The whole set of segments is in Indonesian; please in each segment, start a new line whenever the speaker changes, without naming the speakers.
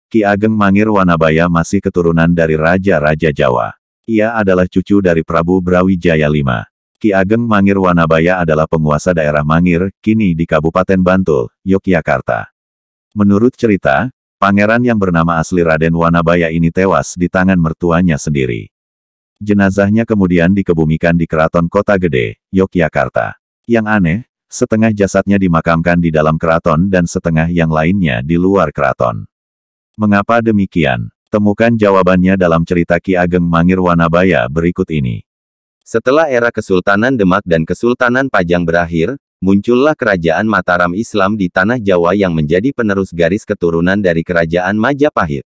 Ki Ageng Mangir Wanabaya masih keturunan dari Raja-Raja Jawa. Ia adalah cucu dari Prabu Brawijaya V. Ki Ageng Mangir Wanabaya adalah penguasa daerah Mangir, kini di Kabupaten Bantul, Yogyakarta. Menurut cerita, pangeran yang bernama asli Raden Wanabaya ini tewas di tangan mertuanya sendiri. Jenazahnya kemudian dikebumikan di Keraton Kota Gede, Yogyakarta. Yang aneh, setengah jasadnya dimakamkan di dalam keraton dan setengah yang lainnya di luar keraton. Mengapa demikian? Temukan jawabannya dalam cerita Ki Ageng Mangir Wanabaya berikut ini.
Setelah era Kesultanan Demak dan Kesultanan Pajang berakhir, muncullah Kerajaan Mataram Islam di Tanah Jawa yang menjadi penerus garis keturunan dari Kerajaan Majapahit.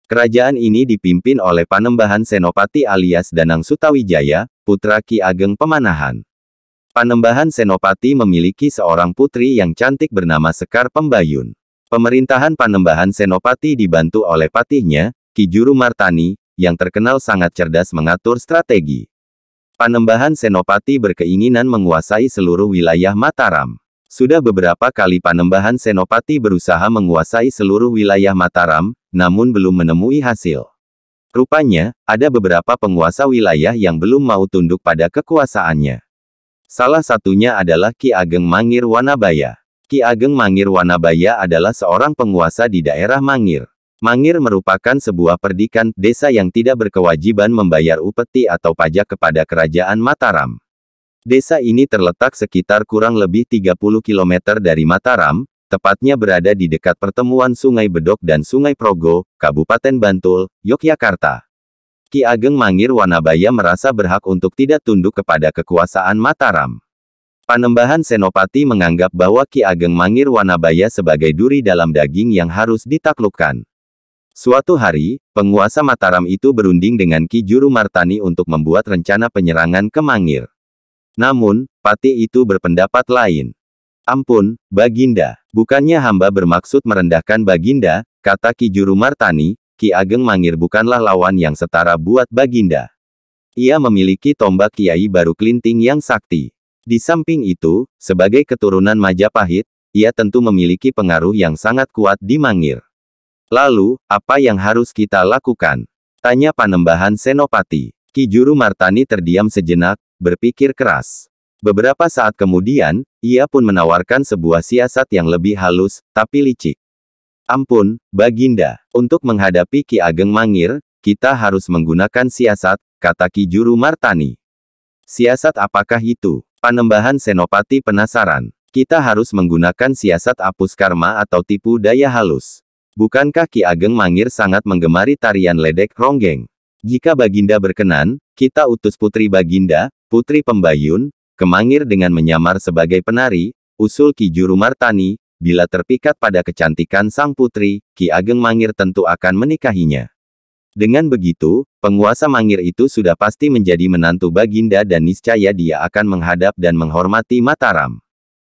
Kerajaan ini dipimpin oleh Panembahan Senopati alias Danang Sutawijaya, putra Ki Ageng Pemanahan. Panembahan Senopati memiliki seorang putri yang cantik bernama Sekar Pembayun. Pemerintahan Panembahan Senopati dibantu oleh patihnya, Ki Juru Martani, yang terkenal sangat cerdas mengatur strategi. Panembahan Senopati berkeinginan menguasai seluruh wilayah Mataram. Sudah beberapa kali Panembahan Senopati berusaha menguasai seluruh wilayah Mataram, namun belum menemui hasil. Rupanya, ada beberapa penguasa wilayah yang belum mau tunduk pada kekuasaannya. Salah satunya adalah Ki Ageng Mangir Wanabaya. Ki Ageng Mangir Wanabaya adalah seorang penguasa di daerah Mangir. Mangir merupakan sebuah perdikan desa yang tidak berkewajiban membayar upeti atau pajak kepada Kerajaan Mataram. Desa ini terletak sekitar kurang lebih 30 km dari Mataram, tepatnya berada di dekat pertemuan Sungai Bedok dan Sungai Progo, Kabupaten Bantul, Yogyakarta. Ki Ageng Mangir Wanabaya merasa berhak untuk tidak tunduk kepada kekuasaan Mataram. Panembahan Senopati menganggap bahwa Ki Ageng Mangir Wanabaya sebagai duri dalam daging yang harus ditaklukkan. Suatu hari, penguasa Mataram itu berunding dengan Ki Juru Martani untuk membuat rencana penyerangan ke Mangir. Namun, patih itu berpendapat lain. "Ampun, Baginda, bukannya hamba bermaksud merendahkan Baginda," kata Ki Juru Martani, "Ki Ageng Mangir bukanlah lawan yang setara buat Baginda. Ia memiliki tombak Kiai Baru Klinting yang sakti. Di samping itu, sebagai keturunan Majapahit, ia tentu memiliki pengaruh yang sangat kuat di Mangir. Lalu, apa yang harus kita lakukan?" tanya Panembahan Senopati. Ki Juru Martani terdiam sejenak, berpikir keras. Beberapa saat kemudian, ia pun menawarkan sebuah siasat yang lebih halus, tapi licik. "Ampun, Baginda, untuk menghadapi Ki Ageng Mangir, kita harus menggunakan siasat," kata Ki Juru Martani. "Siasat apakah itu?" Panembahan Senopati penasaran. "Kita harus menggunakan siasat apus karma atau tipu daya halus. Bukankah Ki Ageng Mangir sangat menggemari tarian ledek ronggeng? Jika Baginda berkenan, kita utus putri Baginda, Putri Pembayun, ke Mangir dengan menyamar sebagai penari," usul Ki Juru Martani. "Bila terpikat pada kecantikan sang putri, Ki Ageng Mangir tentu akan menikahinya. Dengan begitu, penguasa Mangir itu sudah pasti menjadi menantu Baginda dan niscaya dia akan menghadap dan menghormati Mataram."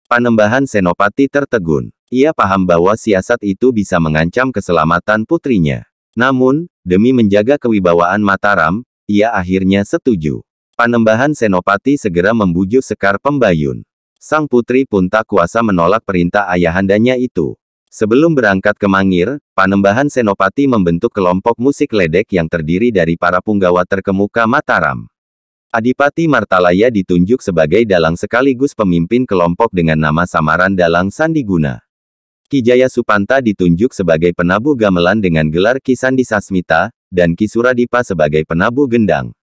Panembahan Senopati tertegun. Ia paham bahwa siasat itu bisa mengancam keselamatan putrinya. Namun, demi menjaga kewibawaan Mataram, ia akhirnya setuju. Panembahan Senopati segera membujuk Sekar Pembayun. Sang putri pun tak kuasa menolak perintah ayahandanya itu. Sebelum berangkat ke Mangir, Panembahan Senopati membentuk kelompok musik ledek yang terdiri dari para punggawa terkemuka Mataram. Adipati Martalaya ditunjuk sebagai dalang sekaligus pemimpin kelompok dengan nama samaran Dalang Sandiguna. Ki Jaya Supanta ditunjuk sebagai penabuh gamelan dengan gelar Ki Sandi Sasmita, dan Ki Suradipa sebagai penabuh gendang.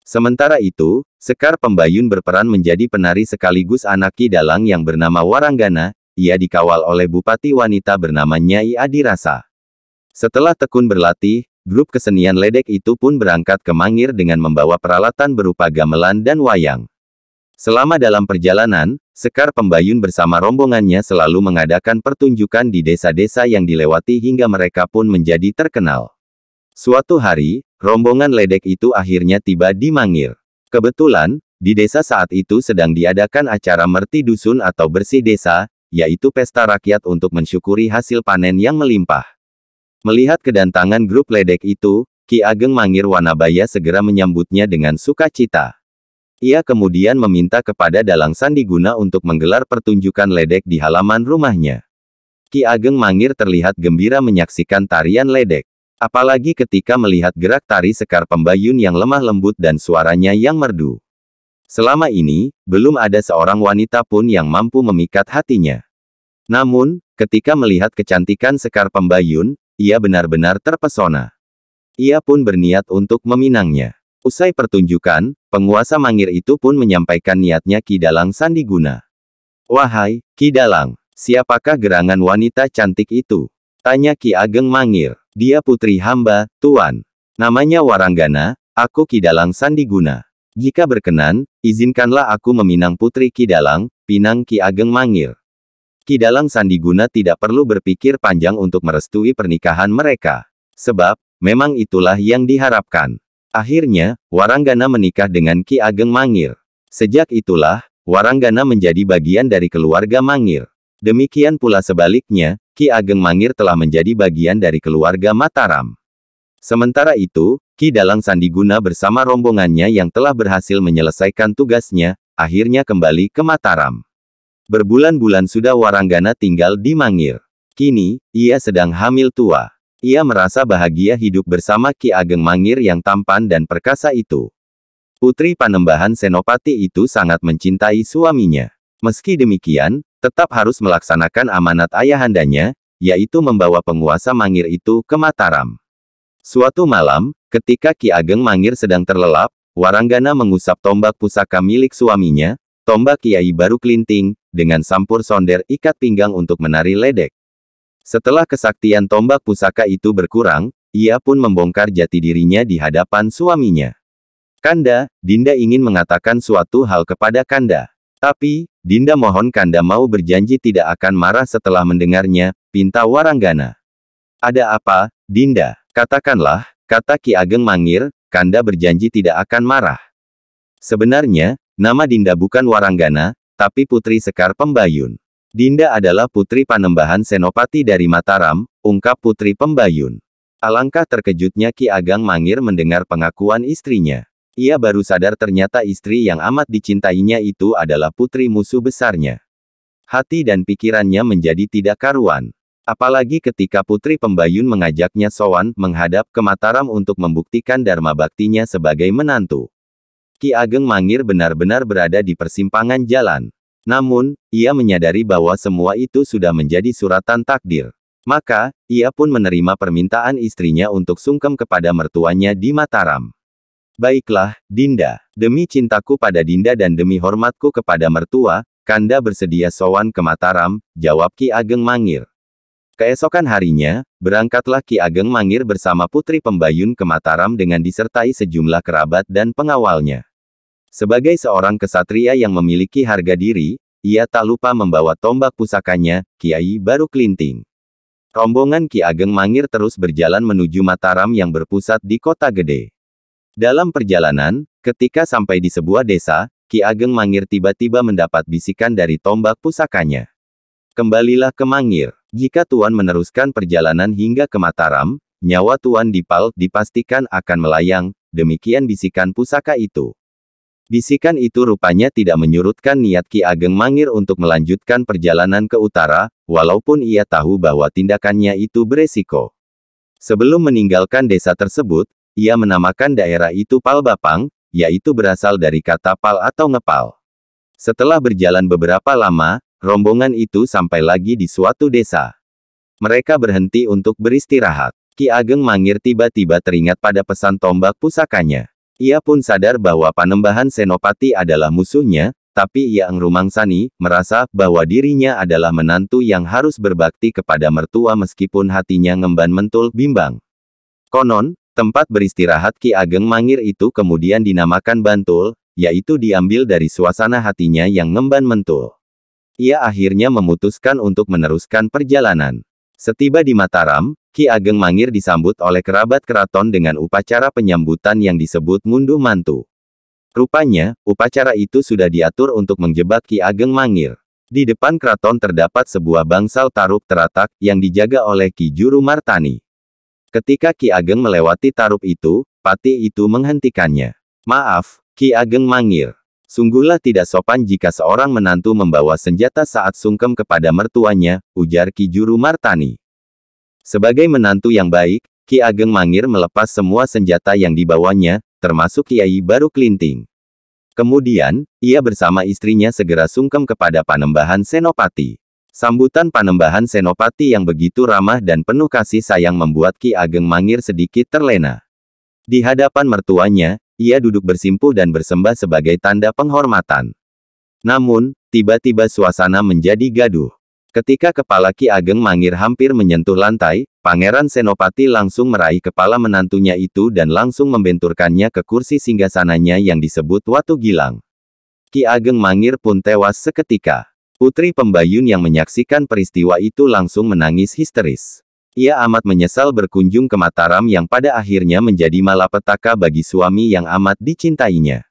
Sementara itu, Sekar Pembayun berperan menjadi penari sekaligus anak Ki Dalang yang bernama Waranggana. Ia dikawal oleh bupati wanita bernama Nyai Adirasa. Setelah tekun berlatih, grup kesenian ledek itu pun berangkat ke Mangir dengan membawa peralatan berupa gamelan dan wayang. Selama dalam perjalanan, Sekar Pembayun bersama rombongannya selalu mengadakan pertunjukan di desa-desa yang dilewati hingga mereka pun menjadi terkenal. Suatu hari, rombongan ledek itu akhirnya tiba di Mangir. Kebetulan, di desa saat itu sedang diadakan acara merti dusun atau bersih desa, yaitu pesta rakyat untuk mensyukuri hasil panen yang melimpah. Melihat kedatangan grup ledek itu, Ki Ageng Mangir Wanabaya segera menyambutnya dengan sukacita. Ia kemudian meminta kepada Dalang Sandiguna untuk menggelar pertunjukan ledek di halaman rumahnya. Ki Ageng Mangir terlihat gembira menyaksikan tarian ledek. Apalagi ketika melihat gerak tari Sekar Pembayun yang lemah lembut dan suaranya yang merdu. Selama ini, belum ada seorang wanita pun yang mampu memikat hatinya. Namun, ketika melihat kecantikan Sekar Pembayun, ia benar-benar terpesona. Ia pun berniat untuk meminangnya. Usai pertunjukan, penguasa Mangir itu pun menyampaikan niatnya Ki Dalang Sandiguna. "Wahai, Ki Dalang, siapakah gerangan wanita cantik itu?" tanya Ki Ageng Mangir. "Dia putri hamba, Tuan. Namanya Waranggana, aku Ki Dalang Sandiguna. Jika berkenan, izinkanlah aku meminang putri Ki Dalang," pinang Ki Ageng Mangir. Ki Dalang Sandiguna tidak perlu berpikir panjang untuk merestui pernikahan mereka. Sebab, memang itulah yang diharapkan. Akhirnya, Waranggana menikah dengan Ki Ageng Mangir. Sejak itulah, Waranggana menjadi bagian dari keluarga Mangir. Demikian pula sebaliknya, Ki Ageng Mangir telah menjadi bagian dari keluarga Mataram. Sementara itu, Ki Dalang Sandiguna bersama rombongannya yang telah berhasil menyelesaikan tugasnya, akhirnya kembali ke Mataram. Berbulan-bulan sudah Waranggana tinggal di Mangir. Kini, ia sedang hamil tua. Ia merasa bahagia hidup bersama Ki Ageng Mangir yang tampan dan perkasa itu. Putri Panembahan Senopati itu sangat mencintai suaminya. Meski demikian, tetap harus melaksanakan amanat ayahandanya, yaitu membawa penguasa Mangir itu ke Mataram. Suatu malam, ketika Ki Ageng Mangir sedang terlelap, Waranggana mengusap tombak pusaka milik suaminya, tombak Kiai Baru Klinting, dengan sampur sonder ikat pinggang untuk menari ledek. Setelah kesaktian tombak pusaka itu berkurang, ia pun membongkar jati dirinya di hadapan suaminya. "Kanda, Dinda ingin mengatakan suatu hal kepada Kanda. Tapi, Dinda mohon Kanda mau berjanji tidak akan marah setelah mendengarnya," pinta Waranggana. "Ada apa, Dinda? Katakanlah," kata Ki Ageng Mangir, "Kanda berjanji tidak akan marah." "Sebenarnya, nama Dinda bukan Waranggana, tapi Putri Sekar Pembayun. Dinda adalah Putri Panembahan Senopati dari Mataram," ungkap Putri Pembayun. Alangkah terkejutnya Ki Ageng Mangir mendengar pengakuan istrinya. Ia baru sadar ternyata istri yang amat dicintainya itu adalah putri musuh besarnya. Hati dan pikirannya menjadi tidak karuan. Apalagi ketika Putri Pembayun mengajaknya sowan menghadap ke Mataram untuk membuktikan dharma baktinya sebagai menantu. Ki Ageng Mangir benar-benar berada di persimpangan jalan. Namun, ia menyadari bahwa semua itu sudah menjadi suratan takdir. Maka, ia pun menerima permintaan istrinya untuk sungkem kepada mertuanya di Mataram. "Baiklah, Dinda. Demi cintaku pada Dinda dan demi hormatku kepada mertua, Kanda bersedia sowan ke Mataram," jawab Ki Ageng Mangir. Keesokan harinya, berangkatlah Ki Ageng Mangir bersama Putri Pembayun ke Mataram dengan disertai sejumlah kerabat dan pengawalnya. Sebagai seorang kesatria yang memiliki harga diri, ia tak lupa membawa tombak pusakanya, Kiai Baru Klinting. Rombongan Ki Ageng Mangir terus berjalan menuju Mataram yang berpusat di kota gede. Dalam perjalanan, ketika sampai di sebuah desa, Ki Ageng Mangir tiba-tiba mendapat bisikan dari tombak pusakanya. "Kembalilah ke Mangir. Jika Tuan meneruskan perjalanan hingga ke Mataram, nyawa Tuan dipastikan akan melayang," demikian bisikan pusaka itu. Bisikan itu rupanya tidak menyurutkan niat Ki Ageng Mangir untuk melanjutkan perjalanan ke utara, walaupun ia tahu bahwa tindakannya itu beresiko. Sebelum meninggalkan desa tersebut, ia menamakan daerah itu Palbapang, yaitu berasal dari kata pal atau ngepal. Setelah berjalan beberapa lama, rombongan itu sampai lagi di suatu desa. Mereka berhenti untuk beristirahat. Ki Ageng Mangir tiba-tiba teringat pada pesan tombak pusakanya. Ia pun sadar bahwa Panembahan Senopati adalah musuhnya, tapi ia ngrumangsani, merasa bahwa dirinya adalah menantu yang harus berbakti kepada mertua meskipun hatinya ngemban mentul bimbang. Konon, tempat beristirahat Ki Ageng Mangir itu kemudian dinamakan Bantul, yaitu diambil dari suasana hatinya yang ngemban mentul. Ia akhirnya memutuskan untuk meneruskan perjalanan. Setiba di Mataram, Ki Ageng Mangir disambut oleh kerabat keraton dengan upacara penyambutan yang disebut ngunduh mantu. Rupanya, upacara itu sudah diatur untuk menjebak Ki Ageng Mangir. Di depan keraton terdapat sebuah bangsal tarup teratak, yang dijaga oleh Ki Juru Martani. Ketika Ki Ageng melewati tarup itu, pati itu menghentikannya. "Maaf, Ki Ageng Mangir. Sungguhlah tidak sopan jika seorang menantu membawa senjata saat sungkem kepada mertuanya, ujar Ki Juru Martani. Sebagai menantu yang baik, Ki Ageng Mangir melepas semua senjata yang dibawanya, termasuk Kiai Baru Klinting. Kemudian, ia bersama istrinya segera sungkem kepada Panembahan Senopati. Sambutan Panembahan Senopati yang begitu ramah dan penuh kasih sayang membuat Ki Ageng Mangir sedikit terlena. Di hadapan mertuanya, ia duduk bersimpuh dan bersembah sebagai tanda penghormatan. Namun, tiba-tiba suasana menjadi gaduh. Ketika kepala Ki Ageng Mangir hampir menyentuh lantai, Pangeran Senopati langsung meraih kepala menantunya itu dan langsung membenturkannya ke kursi singgasananya yang disebut Watu Gilang. Ki Ageng Mangir pun tewas seketika. Putri Pembayun yang menyaksikan peristiwa itu langsung menangis histeris. Ia amat menyesal berkunjung ke Mataram yang pada akhirnya menjadi malapetaka bagi suami yang amat dicintainya.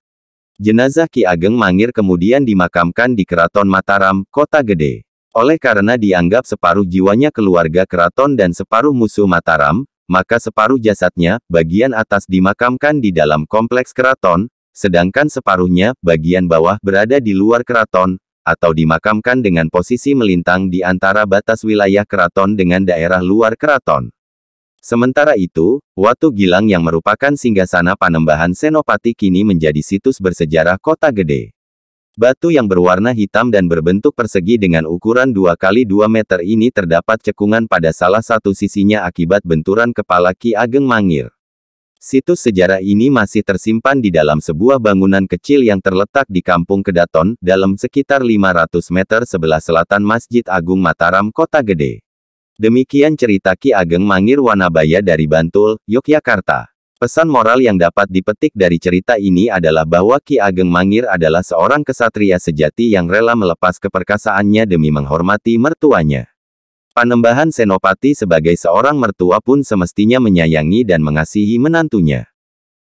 Jenazah Ki Ageng Mangir kemudian dimakamkan di Keraton Mataram, Kota Gede. Oleh karena dianggap separuh jiwanya keluarga keraton dan separuh musuh Mataram, maka separuh jasadnya, bagian atas dimakamkan di dalam kompleks keraton, sedangkan separuhnya, bagian bawah berada di luar keraton, atau dimakamkan dengan posisi melintang di antara batas wilayah keraton dengan daerah luar keraton. Sementara itu, Watu Gilang yang merupakan singgasana Panembahan Senopati kini menjadi situs bersejarah Kota Gede. Batu yang berwarna hitam dan berbentuk persegi dengan ukuran 2 kali 2 meter ini terdapat cekungan pada salah satu sisinya akibat benturan kepala Ki Ageng Mangir. Situs sejarah ini masih tersimpan di dalam sebuah bangunan kecil yang terletak di Kampung Kedaton, dalam sekitar 500 meter sebelah selatan Masjid Agung Mataram Kota Gede. Demikian cerita Ki Ageng Mangir Wanabaya dari Bantul, Yogyakarta. Pesan moral yang dapat dipetik dari cerita ini adalah bahwa Ki Ageng Mangir adalah seorang kesatria sejati yang rela melepas keperkasaannya demi menghormati mertuanya. Panembahan Senopati sebagai seorang mertua pun semestinya menyayangi dan mengasihi menantunya.